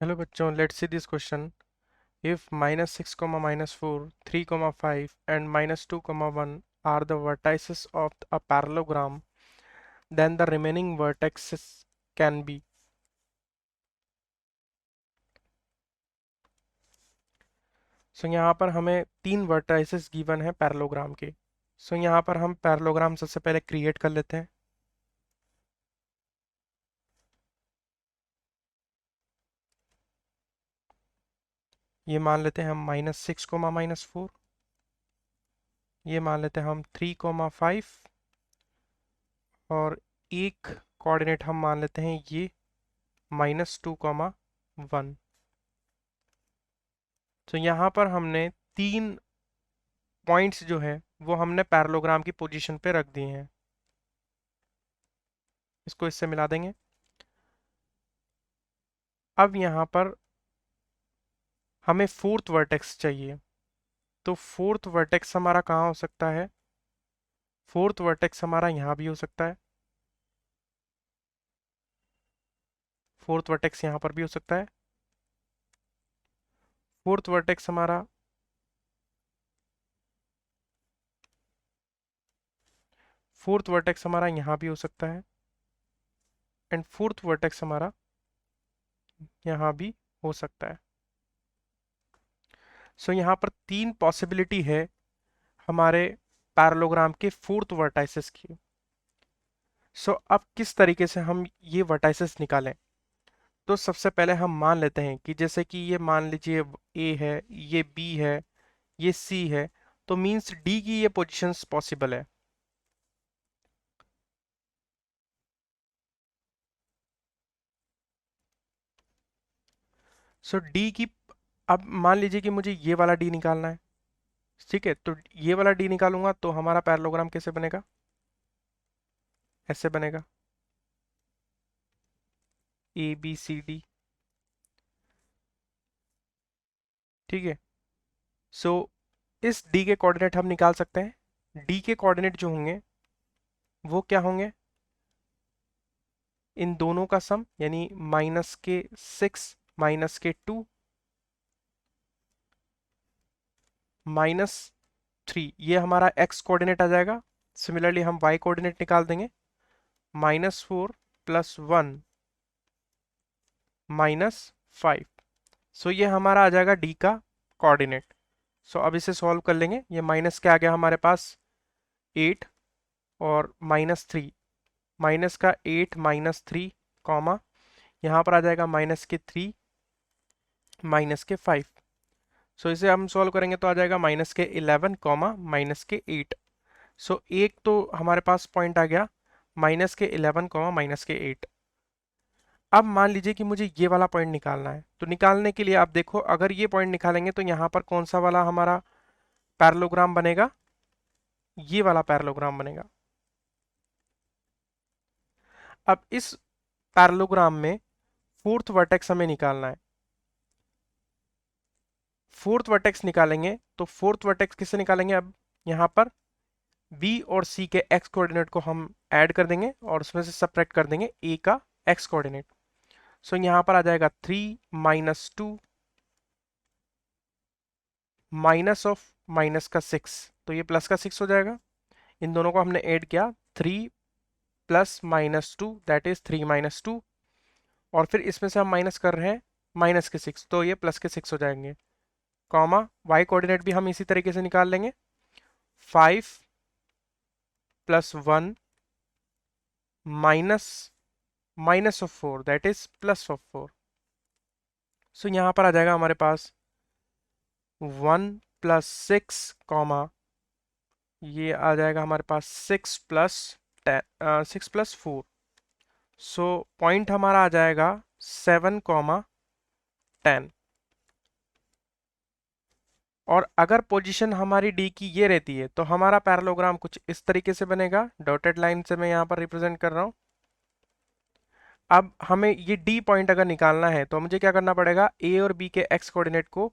Hello बच्चों, let's see this question. If -6, -4, 3, 5 and -2, 1 are the vertices of a parallelogram, then the remaining vertices can be. सो यहाँ पर हमें 3 vertices given है parallelogram के. सो यहाँ पर हम पैरेललोग्राम सबसे पहले क्रिएट कर लेते हैं. ये मान लेते हैं हम -6, -4. ये मान लेते हैं हम 3, 5. और एक कोऑर्डिनेट हम मान लेते हैं ये -2, 1. तो यहाँ पर हमने 3 पॉइंट्स जो है वो हमने पैरेललोग्राम की पोजीशन पे रख दिए हैं. इसको इससे मिला देंगे. अब यहाँ पर हमें फोर्थ वर्टेक्स चाहिए. तो फोर्थ वर्टेक्स हमारा कहाँ हो सकता है? फोर्थ वर्टेक्स हमारा यहाँ भी हो सकता है. फोर्थ वर्टेक्स यहाँ पर भी हो सकता है. फोर्थ वर्टेक्स हमारा यहाँ भी हो सकता है. एंड फोर्थ वर्टेक्स हमारा यहाँ भी हो सकता है. सो यहाँ पर 3 पॉसिबिलिटी है हमारे पैरेललोग्राम के फोर्थ वर्टाइसेस की. सो अब किस तरीके से हम ये वर्टाइसेस निकालें? तो सबसे पहले हम मान लेते हैं कि जैसे कि ये मान लीजिए ए है, ये बी है, ये सी है. तो मींस डी की ये पोजीशंस पॉसिबल है. सो डी की, अब मान लीजिए कि मुझे ये वाला डी निकालना है. ठीक है, तो ये वाला डी निकालूंगा तो हमारा पैरेललोग्राम कैसे बनेगा? ऐसे बनेगा, ए बी सी डी. ठीक है. सो इस डी के कोऑर्डिनेट हम निकाल सकते हैं. डी के कोऑर्डिनेट जो होंगे वो क्या होंगे? इन दोनों का सम, यानी -6 -2 -3. ये हमारा x कोऑर्डिनेट आ जाएगा. सिमिलरली हम y कोऑर्डिनेट निकाल देंगे. -4 + 1 -5. सो ये हमारा आ जाएगा d का कोऑर्डिनेट. सो अब इसे सॉल्व कर लेंगे. ये माइनस क्या आ गया हमारे पास? 8 और -3. माइनस का 8 -3 कॉमा, यहाँ पर आ जाएगा -3 -5. सो इसे हम सॉल्व करेंगे तो आ जाएगा -11 कॉमा -8. सो एक तो हमारे पास पॉइंट आ गया -11 कॉमा -8. अब मान लीजिए कि मुझे ये वाला पॉइंट निकालना है. तो निकालने के लिए आप देखो, अगर ये पॉइंट निकालेंगे तो यहाँ पर कौन सा वाला हमारा पैरेललोग्राम बनेगा? ये वाला पैरेललोग्राम बनेगा. अब इस पैरेललोग्राम में फोर्थ वर्टेक्स हमें निकालना है. फोर्थ वर्टेक्स निकालेंगे तो फोर्थ वर्टेक्स किससे निकालेंगे? अब यहाँ पर बी और सी के एक्स कोऑर्डिनेट को हम ऐड कर देंगे और उसमें से सब्ट्रैक्ट कर देंगे ए का एक्स कोऑर्डिनेट. सो यहाँ पर आ जाएगा 3 -2 माइनस ऑफ माइनस का 6. तो ये प्लस का 6 हो जाएगा. इन दोनों को हमने ऐड किया. 3 + -2 दैट इज 3 -2. और फिर इसमें से हम माइनस कर रहे हैं माइनस के 6, तो ये प्लस के 6 हो जाएंगे. कॉमा वाई कोऑर्डिनेट भी हम इसी तरीके से निकाल लेंगे. 5 + 1 -4 दैट इज +4. सो यहाँ पर आ जाएगा हमारे पास 1 + 6 कॉमा, ये आ जाएगा हमारे पास 6 + 4. सो पॉइंट हमारा आ जाएगा 7 10. और अगर पोजीशन हमारी डी की ये रहती है तो हमारा पैरेललोग्राम कुछ इस तरीके से बनेगा. डॉटेड लाइन से मैं यहाँ पर रिप्रेजेंट कर रहा हूँ. अब हमें ये डी पॉइंट अगर निकालना है तो मुझे क्या करना पड़ेगा? ए और बी के एक्स कोऑर्डिनेट को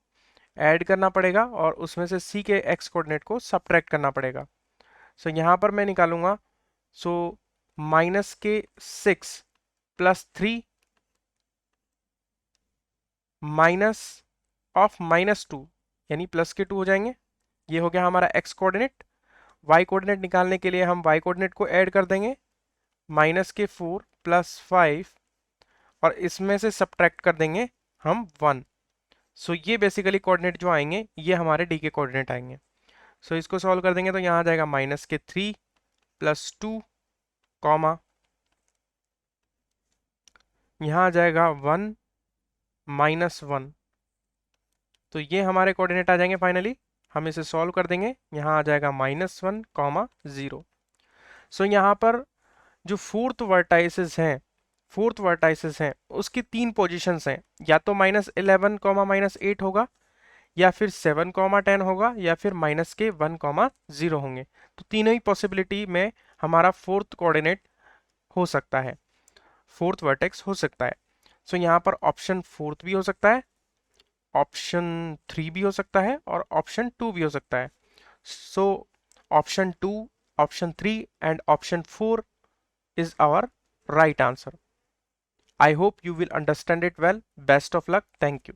ऐड करना पड़ेगा और उसमें से सी के एक्स कोऑर्डिनेट को सब्ट्रैक्ट करना पड़ेगा. सो यहाँ पर मैं निकालूंगा. सो -6 + 3 माइनस ऑफ -2 यानी प्लस के 2 हो जाएंगे। ये हो गया हमारा x कोऑर्डिनेट। y कोऑर्डिनेट निकालने के लिए हम y कोऑर्डिनेट को ऐड कर देंगे, -4 + 5 और इसमें से सब्ट्रैक्ट कर देंगे हम 1। सो ये बेसिकली कोऑर्डिनेट जो आएंगे ये हमारे डी के कोऑर्डिनेट आएंगे। सो इसको सॉल्व कर देंगे तो यहाँ आ जाएगा -3 + 2 कॉमा, यहाँ आ जाएगा 1 -1। तो ये हमारे कोऑर्डिनेट आ जाएंगे फाइनली। हम इसे सॉल्व कर देंगे, यहाँ आ जाएगा -1, 0। सो यहाँ पर जो फोर्थ वर्टाइसेस हैं उसकी 3 पोजीशंस हैं, या तो -11, -8 होगा, या फिर 7, 10 होगा, या फिर -1, 0 होंगे। तो तीनों ही पॉसिबिलिटी में हमारा फोर्थ कोऑर्डिनेट हो सकता है, फोर्थ वर्टेक्स हो सकता है। सो यहाँ पर ऑप्शन फोर्थ भी हो सकता है, ऑप्शन 3 भी हो सकता है और ऑप्शन 2 भी हो सकता है। So option 2, option 3 and option 4 is our right answer. I hope you will understand it well. Best of luck. Thank you.